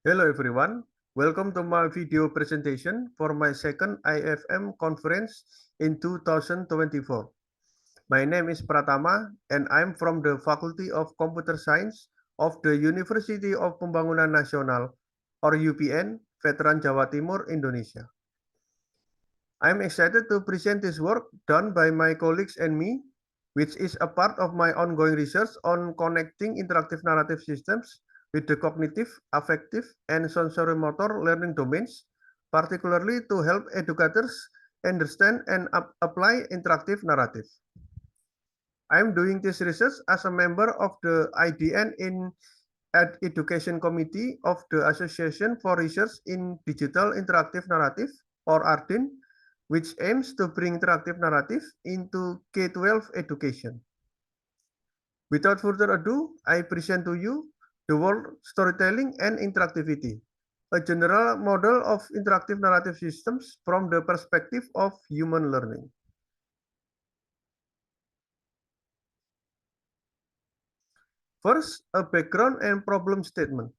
Hello everyone, welcome to my video presentation for my second IFM conference in 2024. My name is Pratama and I'm from the Faculty of Computer Science of the University of Pembangunan Nasional or UPN, Veteran Jawa Timur, Indonesia. I'm excited to present this work done by my colleagues and me, which is a part of my ongoing research on connecting interactive narrative systems with the cognitive, affective, and sensorimotor learning domains, particularly to help educators understand and apply interactive narrative. I'm doing this research as a member of the IDN in Education Committee of the Association for Research in Digital Interactive Narrative, or ARDIN, which aims to bring interactive narrative into K-12 education. Without further ado, I present to you the word storytelling and interactivity, a general model of interactive narrative systems from the perspective of human learning. First, a background and problem statement.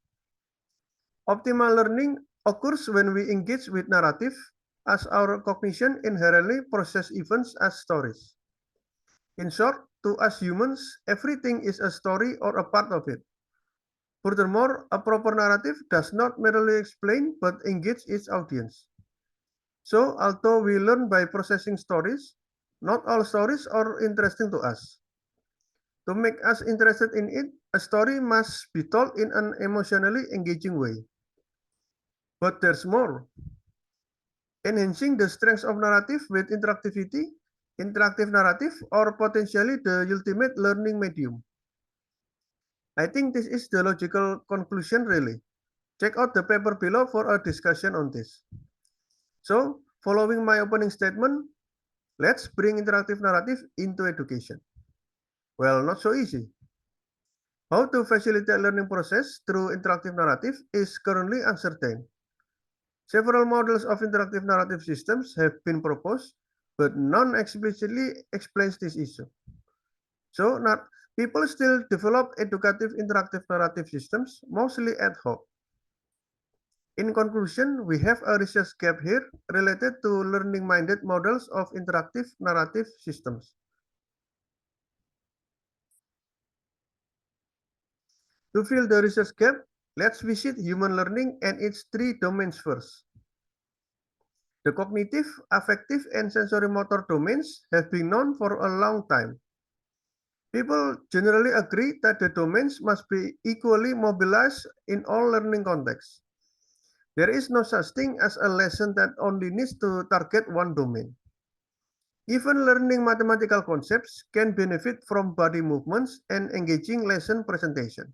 Optimal learning occurs when we engage with narrative, as our cognition inherently processes events as stories. In short, to us humans, everything is a story or a part of it. Furthermore, a proper narrative does not merely explain but engage its audience. So, although we learn by processing stories, not all stories are interesting to us. To make us interested in it, a story must be told in an emotionally engaging way. But there's more. Enhancing the strength of narrative with interactivity, interactive narrative, or potentially the ultimate learning medium. I think this is the logical conclusion really. Check out the paper below for a discussion on this. So, following my opening statement, let's bring interactive narrative into education. Well, not so easy. How to facilitate learning process through interactive narrative is currently uncertain. Several models of interactive narrative systems have been proposed, but none explicitly explains this issue. So, people still develop educative interactive narrative systems, mostly ad hoc. In conclusion, we have a research gap here related to learning-minded models of interactive narrative systems. To fill the research gap, let's visit human learning and its three domains first. The cognitive, affective, and sensorimotor domains have been known for a long time. People generally agree that the domains must be equally mobilized in all learning contexts. There is no such thing as a lesson that only needs to target one domain. Even learning mathematical concepts can benefit from body movements and engaging lesson presentation.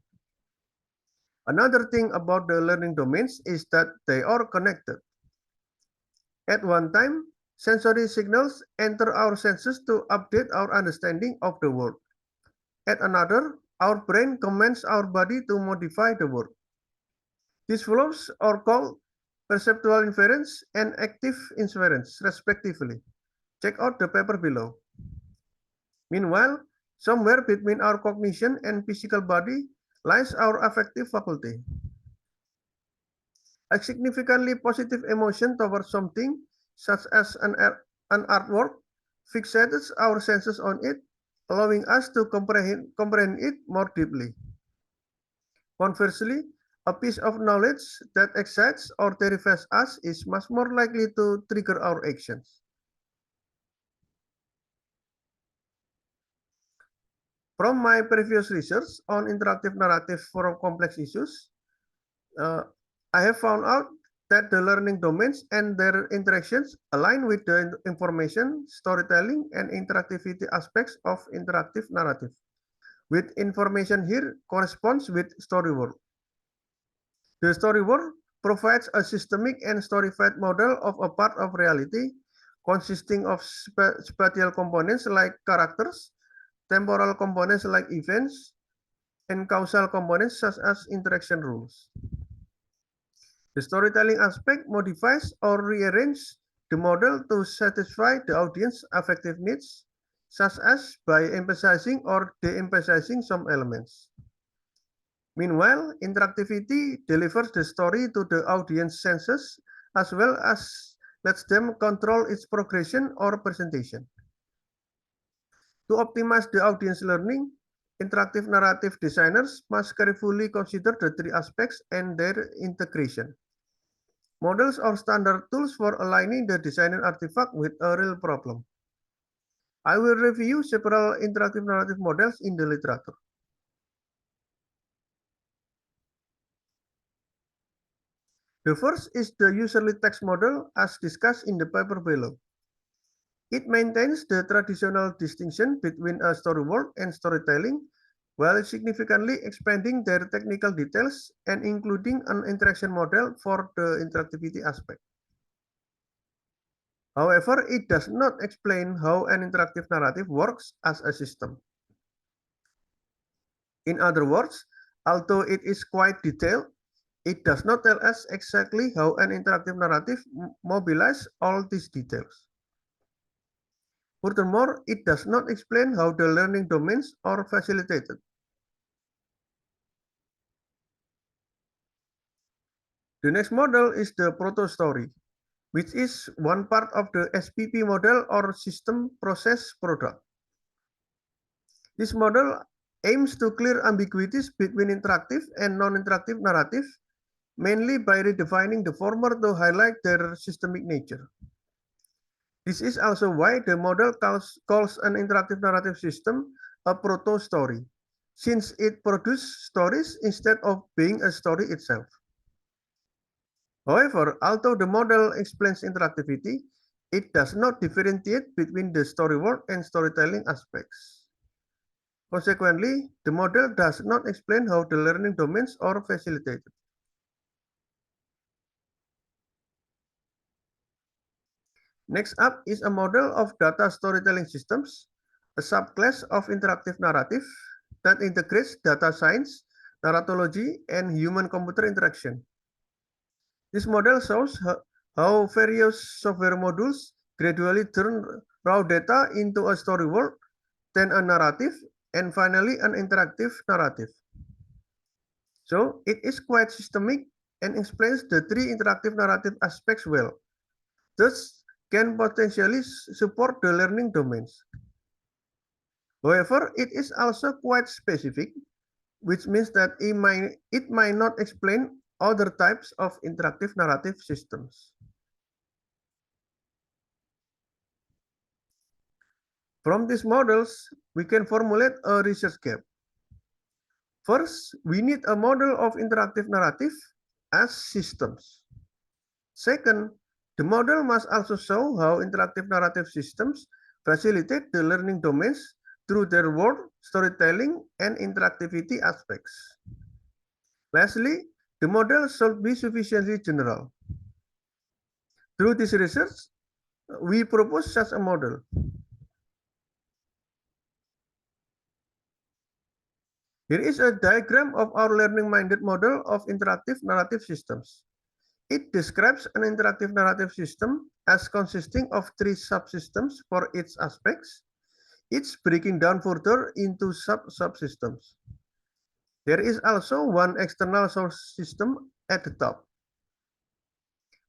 Another thing about the learning domains is that they are connected. At one time, sensory signals enter our senses to update our understanding of the world. At another, our brain commands our body to modify the world. These flows are called perceptual inference and active inference, respectively. Check out the paper below. Meanwhile, somewhere between our cognition and physical body lies our affective faculty. A significantly positive emotion towards something, such as an artwork, fixates our senses on it, allowing us to comprehend it more deeply. Conversely, a piece of knowledge that excites or terrifies us is much more likely to trigger our actions. From my previous research on interactive narrative for complex issues, I have found out that the learning domains and their interactions align with the information, storytelling, and interactivity aspects of interactive narrative. With information here corresponds with story world. The story world provides a systemic and storified model of a part of reality consisting of spatial components like characters, temporal components like events, and causal components such as interaction rules. The storytelling aspect modifies or rearranges the model to satisfy the audience's affective needs, such as by emphasizing or de-emphasizing some elements. Meanwhile, interactivity delivers the story to the audience senses as well as lets them control its progression or presentation. To optimize the audience learning, interactive narrative designers must carefully consider the three aspects and their integration. Models are standard tools for aligning the designer artifact with a real problem. I will review several interactive narrative models in the literature. The first is the userly text model as discussed in the paper below. It maintains the traditional distinction between a storyboard and storytelling while significantly expanding their technical details and including an interaction model for the interactivity aspect. However, it does not explain how an interactive narrative works as a system. In other words, although it is quite detailed, it does not tell us exactly how an interactive narrative mobilizes all these details. Furthermore, it does not explain how the learning domains are facilitated. The next model is the proto-story, which is one part of the SPP model or system process product. This model aims to clear ambiguities between interactive and non-interactive narrative, mainly by redefining the former to highlight their systemic nature. This is also why the model calls an interactive narrative system a proto-story, since it produces stories instead of being a story itself. However, although the model explains interactivity, it does not differentiate between the storyboard and storytelling aspects. Consequently, the model does not explain how the learning domains are facilitated. Next up is a model of data storytelling systems, a subclass of interactive narrative that integrates data science, narratology, and human-computer interaction. This model shows how various software modules gradually turn raw data into a storyboard, then a narrative, and finally an interactive narrative. So it is quite systemic and explains the three interactive narrative aspects well, thus can potentially support the learning domains. However, it is also quite specific, which means that it might not explain other types of interactive narrative systems. From these models, we can formulate a research gap. First, we need a model of interactive narrative as systems. Second, the model must also show how interactive narrative systems facilitate the learning domains through their word, storytelling, and interactivity aspects. Lastly, the model should be sufficiently general. Through this research, we propose such a model. Here is a diagram of our learning-minded model of interactive narrative systems. It describes an interactive narrative system as consisting of three subsystems for its aspects, each breaking down further into subsystems. There is also one external source system at the top.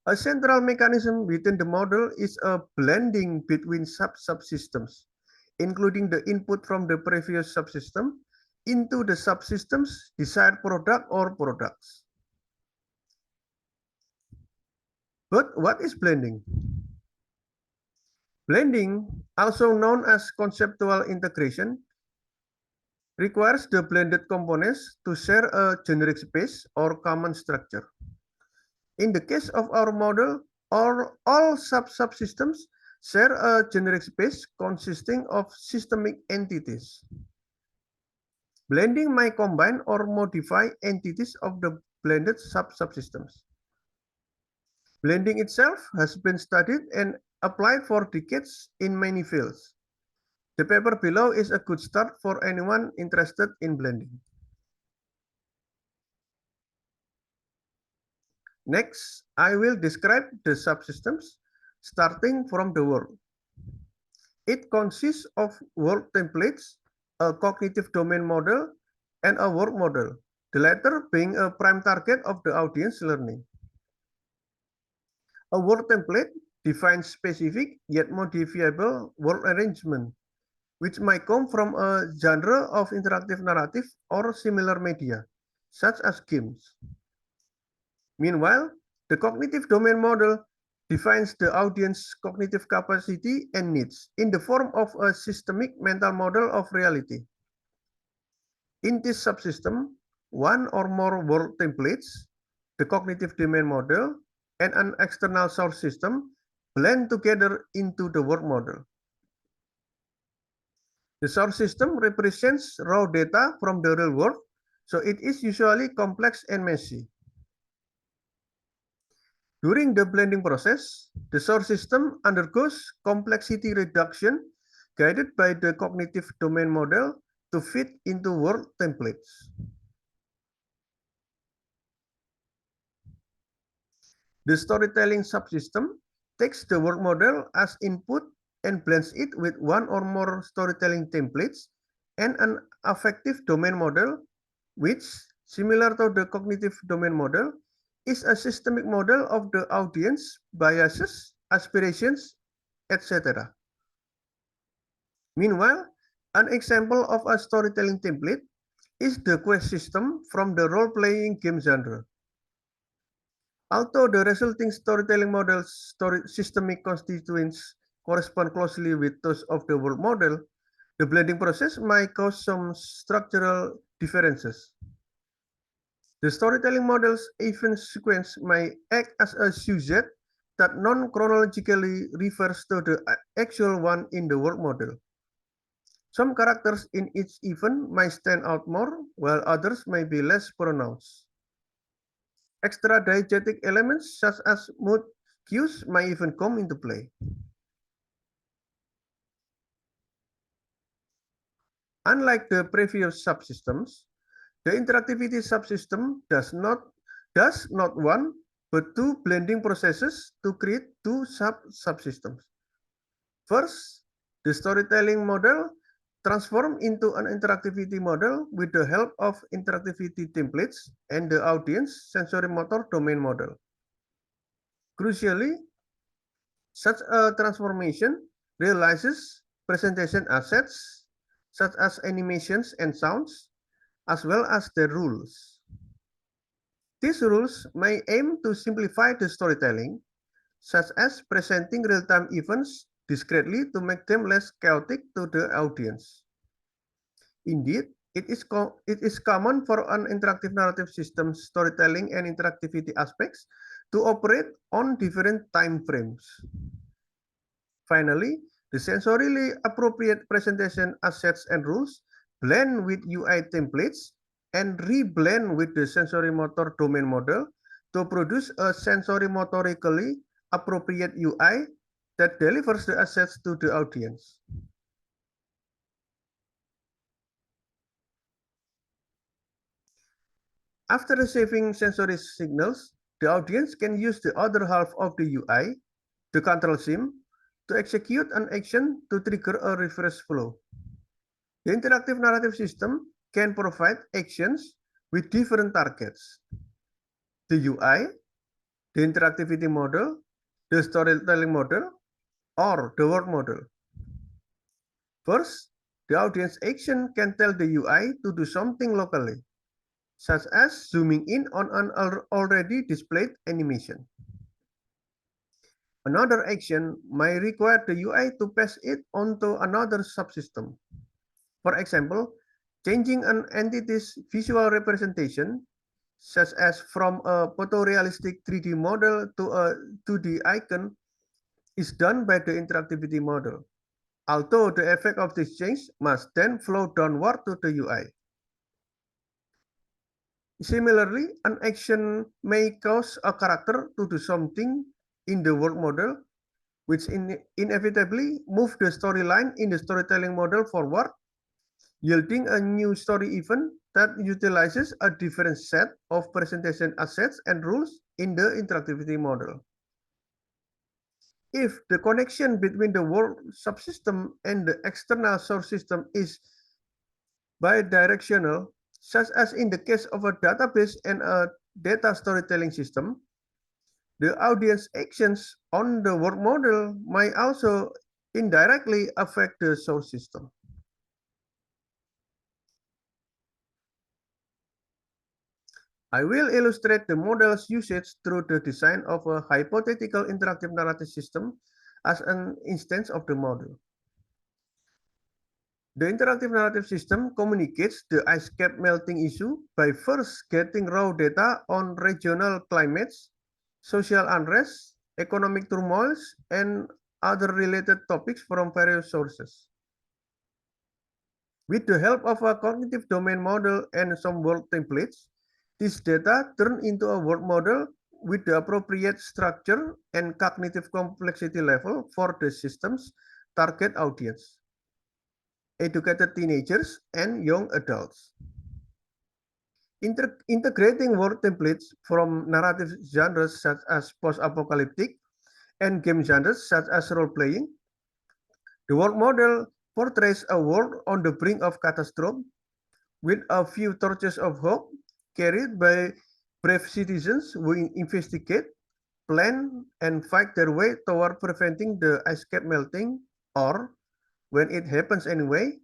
A central mechanism within the model is a blending between subsystems, including the input from the previous subsystem into the subsystem's desired product or products. But what is blending? Blending, also known as conceptual integration, requires the blended components to share a generic space or common structure. In the case of our model, all subsystems share a generic space consisting of systemic entities. Blending might combine or modify entities of the blended subsystems. Blending itself has been studied and applied for decades in many fields. The paper below is a good start for anyone interested in blending. Next, I will describe the subsystems starting from the word. It consists of word templates, a cognitive domain model, and a word model. the latter being a prime target of the audience learning. A word template defines specific yet modifiable word arrangement, which might come from a genre of interactive narrative or similar media, such as games. Meanwhile, the cognitive domain model defines the audience's cognitive capacity and needs in the form of a systemic mental model of reality. In this subsystem, one or more word templates, the cognitive domain model, and an external source system blend together into the word model. The source system represents raw data from the real world, so it is usually complex and messy. During the blending process, the source system undergoes complexity reduction guided by the cognitive domain model to fit into word templates. The storytelling subsystem takes the word model as input and blends it with one or more storytelling templates and an affective domain model, which, similar to the cognitive domain model, is a systemic model of the audience, biases, aspirations, etc. Meanwhile, an example of a storytelling template is the quest system from the role-playing game genre. Although the resulting storytelling model's systemic constituents correspond closely with those of the word model, the blending process might cause some structural differences. The storytelling model's event sequence may act as a sujet that non-chronologically refers to the actual one in the word model. Some characters in each event might stand out more, while others may be less pronounced. Extra diegetic elements such as mood cues may even come into play. Unlike the previous subsystems, the interactivity subsystem does not one but two blending processes to create two subsystems. First, the storytelling model transforms into an interactivity model with the help of interactivity templates and the audience sensory motor domain model. Crucially, such a transformation realizes presentation assets such as animations and sounds, as well as the rules. These rules may aim to simplify the storytelling, such as presenting real-time events discreetly to make them less chaotic to the audience. Indeed, it is common for an interactive narrative system's storytelling and interactivity aspects to operate on different time frames. Finally, the sensorily appropriate presentation assets and rules blend with UI templates and reblend with the sensory motor domain model to produce a sensory motorically appropriate UI that delivers the assets to the audience. After receiving sensory signals, the audience can use the other half of the UI, the control sim, to execute an action to trigger a reverse flow. The interactive narrative system can provide actions with different targets: the UI, the interactivity model, the storytelling model, or the word model. First, the audience action can tell the UI to do something locally, such as zooming in on an already displayed animation. Another action may require the UI to pass it onto another subsystem. For example, changing an entity's visual representation, such as from a photorealistic 3D model to a 2D icon, is done by the interactivity model, although the effect of this change must then flow downward to the UI. Similarly, an action may cause a character to do something in the word model, which inevitably move the storyline in the storytelling model forward, yielding a new story event that utilizes a different set of presentation assets and rules in the interactivity model. If the connection between the word subsystem and the external source system is bidirectional, such as in the case of a database and a data storytelling system, the audience actions on the work model might also indirectly affect the source system. I will illustrate the model's usage through the design of a hypothetical interactive narrative system as an instance of the model. The interactive narrative system communicates the ice cap melting issue by first getting raw data on regional climates, social unrest, economic turmoils, and other related topics from various sources. With the help of a cognitive domain model and some world templates, this data turned into a world model with the appropriate structure and cognitive complexity level for the system's target audience, educated teenagers and young adults. Integrating world templates from narrative genres such as post-apocalyptic and game genres such as role-playing, the world model portrays a world on the brink of catastrophe with a few torches of hope carried by brave citizens who investigate, plan, and fight their way toward preventing the ice cap melting, or, when it happens anyway,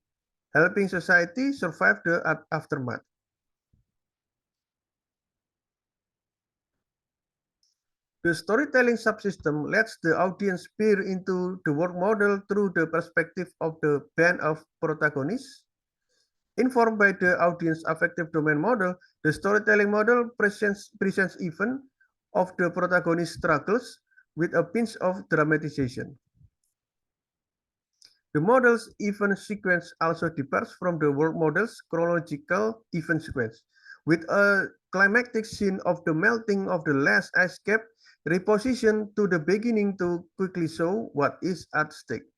helping society survive the aftermath. The storytelling subsystem lets the audience peer into the work model through the perspective of the band of protagonists. Informed by the audience affective domain model, the storytelling model presents even of the protagonist struggles with a pinch of dramatization. The model's event sequence also differs from the world model's chronological event sequence, with a climactic scene of the melting of the last ice cap repositioned to the beginning to quickly show what is at stake.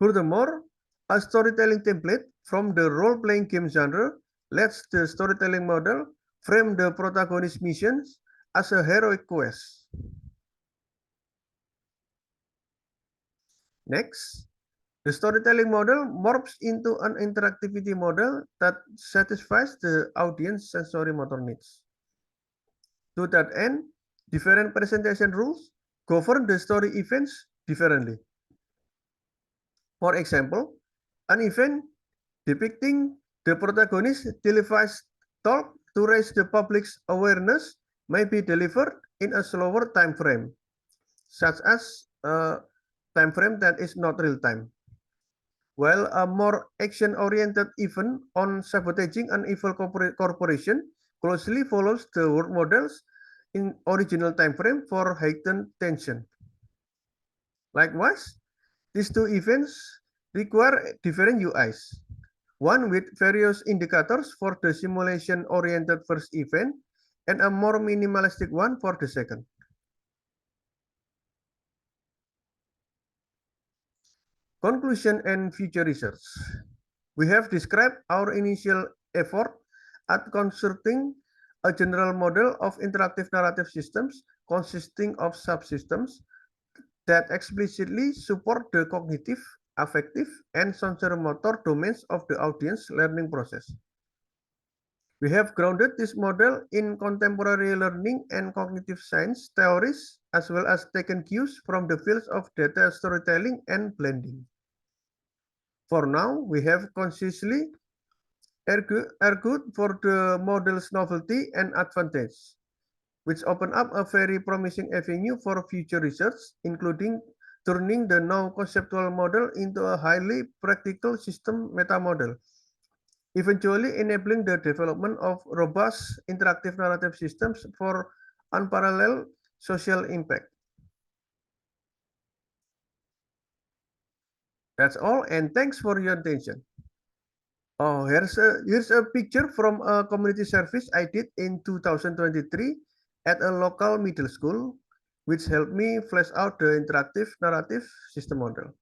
Furthermore, a storytelling template from the role-playing game genre lets the storytelling model frame the protagonist's missions as a heroic quest. Next, the storytelling model morphs into an interactivity model that satisfies the audience sensory motor needs. To that end, different presentation rules govern the story events differently. For example, an event depicting the protagonist's televised talk to raise the public's awareness may be delivered in a slower time frame, such as a time frame that is not real time. While a more action-oriented event on sabotaging an evil corporation closely follows the world model's in original time frame for heightened tension. Likewise, these two events require different UIs, one with various indicators for the simulation-oriented first event and a more minimalistic one for the second. Conclusion and future research. We have described our initial effort at constructing a general model of interactive narrative systems consisting of subsystems that explicitly support the cognitive, affective, and sensorimotor domains of the audience learning process. We have grounded this model in contemporary learning and cognitive science theories, as well as taken cues from the fields of data storytelling and blending. For now, we have consciously argued for the model's novelty and advantage, which open up a very promising avenue for future research, including turning the now conceptual model into a highly practical system meta-model, eventually enabling the development of robust interactive narrative systems for unparalleled social impact. That's all, and thanks for your attention. Oh, here's a picture from a community service I did in 2023 at a local middle school, which helped me flesh out the interactive narrative system model.